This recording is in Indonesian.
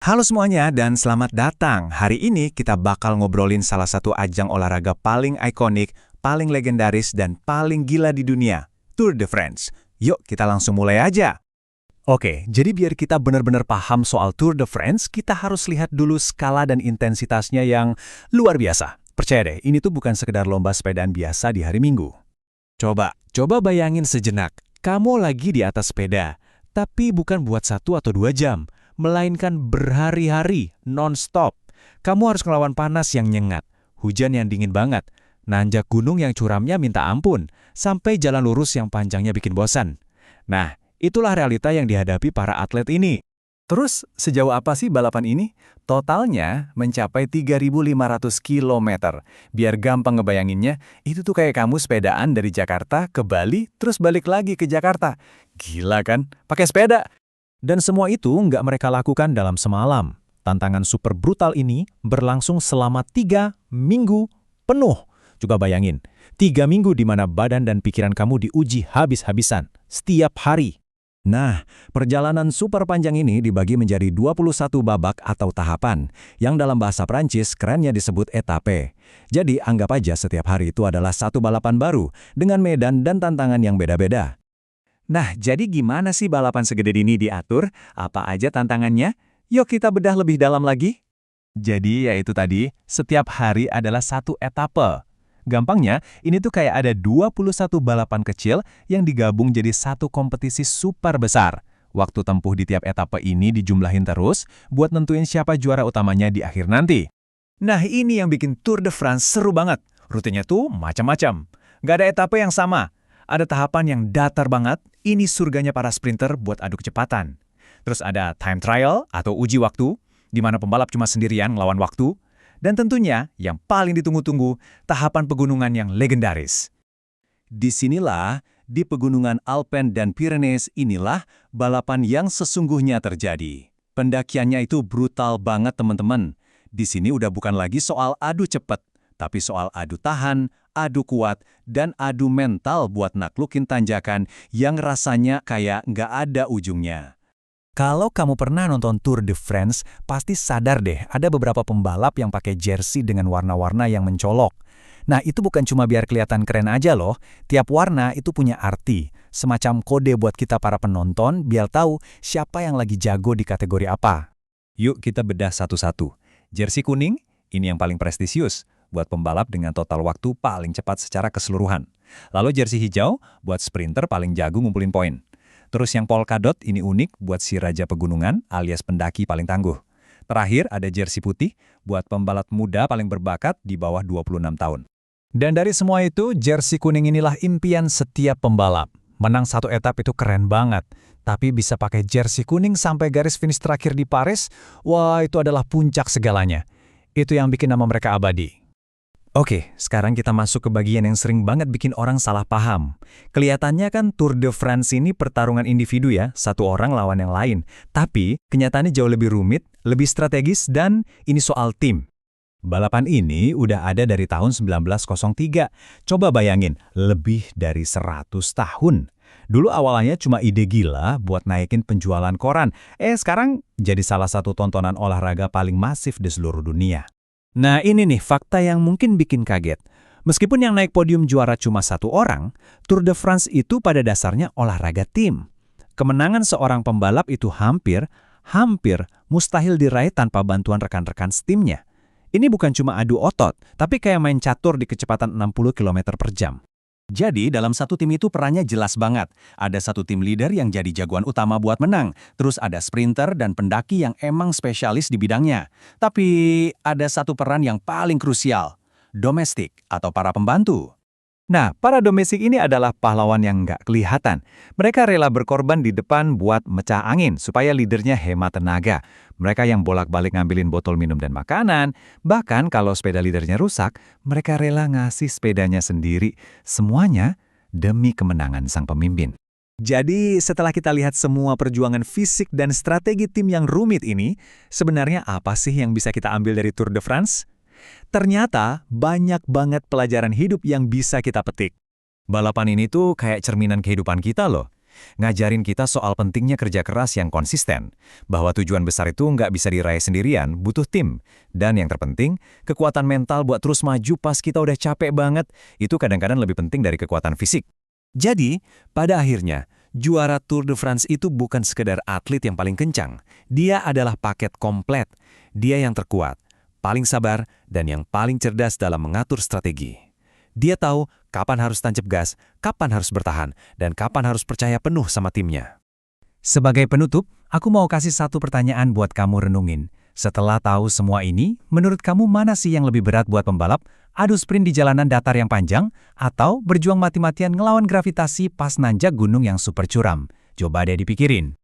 Halo semuanya dan selamat datang. Hari ini kita bakal ngobrolin salah satu ajang olahraga paling ikonik, paling legendaris, dan paling gila di dunia, Tour de France. Yuk kita langsung mulai aja. Oke, jadi biar kita benar-benar paham soal Tour de France, kita harus lihat dulu skala dan intensitasnya yang luar biasa. Percaya deh, ini tuh bukan sekedar lomba sepedaan biasa di hari Minggu. Coba bayangin sejenak, kamu lagi di atas sepeda, tapi bukan buat 1 atau 2 jam, melainkan berhari-hari, non-stop. Kamu harus ngelawan panas yang nyengat, hujan yang dingin banget, nanjak gunung yang curamnya minta ampun, sampai jalan lurus yang panjangnya bikin bosan. Nah, itulah realita yang dihadapi para atlet ini. Terus, sejauh apa sih balapan ini? Totalnya mencapai 3.500 km. Biar gampang ngebayanginnya, itu tuh kayak kamu sepedaan dari Jakarta ke Bali, terus balik lagi ke Jakarta. Gila kan? Pakai sepeda. Dan semua itu nggak mereka lakukan dalam semalam. Tantangan super brutal ini berlangsung selama 3 minggu penuh. Coba bayangin, 3 minggu di mana badan dan pikiran kamu diuji habis-habisan, setiap hari. Nah, perjalanan super panjang ini dibagi menjadi 21 babak atau tahapan, yang dalam bahasa Prancis kerennya disebut etape. Jadi, anggap aja setiap hari itu adalah satu balapan baru, dengan medan dan tantangan yang beda-beda. Nah, jadi gimana sih balapan segede ini diatur? Apa aja tantangannya? Yuk kita bedah lebih dalam lagi. Jadi, yaitu tadi, setiap hari adalah satu etape. Gampangnya, ini tuh kayak ada 21 balapan kecil yang digabung jadi satu kompetisi super besar. Waktu tempuh di tiap etape ini dijumlahin terus buat nentuin siapa juara utamanya di akhir nanti. Nah, ini yang bikin Tour de France seru banget. Rutenya tuh macam-macam. Gak ada etape yang sama. Ada tahapan yang datar banget, ini surganya para sprinter buat adu kecepatan. Terus ada time trial atau uji waktu, di mana pembalap cuma sendirian ngelawan waktu. Dan tentunya, yang paling ditunggu-tunggu, tahapan pegunungan yang legendaris. Disinilah, di pegunungan Alpen dan Pyrenees inilah balapan yang sesungguhnya terjadi. Pendakiannya itu brutal banget teman-teman. Di sini udah bukan lagi soal adu cepat, tapi soal adu tahan, adu kuat, dan adu mental buat naklukin tanjakan yang rasanya kayak nggak ada ujungnya. Kalau kamu pernah nonton Tour de France, pasti sadar deh ada beberapa pembalap yang pakai jersey dengan warna-warna yang mencolok. Nah, itu bukan cuma biar kelihatan keren aja loh. Tiap warna itu punya arti, semacam kode buat kita para penonton biar tahu siapa yang lagi jago di kategori apa. Yuk kita bedah satu-satu. Jersey kuning, ini yang paling prestisius, buat pembalap dengan total waktu paling cepat secara keseluruhan. Lalu jersey hijau, buat sprinter paling jago ngumpulin poin. Terus yang polka dot ini unik buat si raja pegunungan alias pendaki paling tangguh. Terakhir ada jersey putih buat pembalap muda paling berbakat di bawah 26 tahun. Dan dari semua itu, jersey kuning inilah impian setiap pembalap. Menang satu etap itu keren banget. Tapi bisa pakai jersey kuning sampai garis finish terakhir di Paris, wah itu adalah puncak segalanya. Itu yang bikin nama mereka abadi. Oke, sekarang kita masuk ke bagian yang sering banget bikin orang salah paham. Kelihatannya kan Tour de France ini pertarungan individu ya, satu orang lawan yang lain. Tapi, kenyataannya jauh lebih rumit, lebih strategis, dan ini soal tim. Balapan ini udah ada dari tahun 1903. Coba bayangin, lebih dari 100 tahun. Dulu awalnya cuma ide gila buat naikin penjualan koran. Sekarang jadi salah satu tontonan olahraga paling masif di seluruh dunia. Nah ini nih fakta yang mungkin bikin kaget. Meskipun yang naik podium juara cuma satu orang, Tour de France itu pada dasarnya olahraga tim. Kemenangan seorang pembalap itu hampir mustahil diraih tanpa bantuan rekan-rekan setimnya. Ini bukan cuma adu otot, tapi kayak main catur di kecepatan 60 km per jam. Jadi, dalam satu tim itu perannya jelas banget. Ada satu tim leader yang jadi jagoan utama buat menang. Terus ada sprinter dan pendaki yang emang spesialis di bidangnya. Tapi, ada satu peran yang paling krusial. Domestik atau para pembantu. Nah, para domestik ini adalah pahlawan yang nggak kelihatan. Mereka rela berkorban di depan buat mecah angin supaya leadernya hemat tenaga. Mereka yang bolak-balik ngambilin botol minum dan makanan. Bahkan kalau sepeda leadernya rusak, mereka rela ngasih sepedanya sendiri. Semuanya demi kemenangan sang pemimpin. Jadi, setelah kita lihat semua perjuangan fisik dan strategi tim yang rumit ini, sebenarnya apa sih yang bisa kita ambil dari Tour de France? Ternyata banyak banget pelajaran hidup yang bisa kita petik. Balapan ini tuh kayak cerminan kehidupan kita loh. Ngajarin kita soal pentingnya kerja keras yang konsisten, bahwa tujuan besar itu nggak bisa diraih sendirian, butuh tim. Dan yang terpenting, kekuatan mental buat terus maju pas kita udah capek banget, itu kadang-kadang lebih penting dari kekuatan fisik. Jadi, pada akhirnya, juara Tour de France itu bukan sekedar atlet yang paling kencang. Dia adalah paket komplet. Dia yang terkuat, paling sabar, dan yang paling cerdas dalam mengatur strategi. Dia tahu kapan harus tancap gas, kapan harus bertahan, dan kapan harus percaya penuh sama timnya. Sebagai penutup, aku mau kasih satu pertanyaan buat kamu renungin. Setelah tahu semua ini, menurut kamu mana sih yang lebih berat buat pembalap? Adu sprint di jalanan datar yang panjang, atau berjuang mati-matian ngelawan gravitasi pas nanjak gunung yang super curam? Coba deh dipikirin.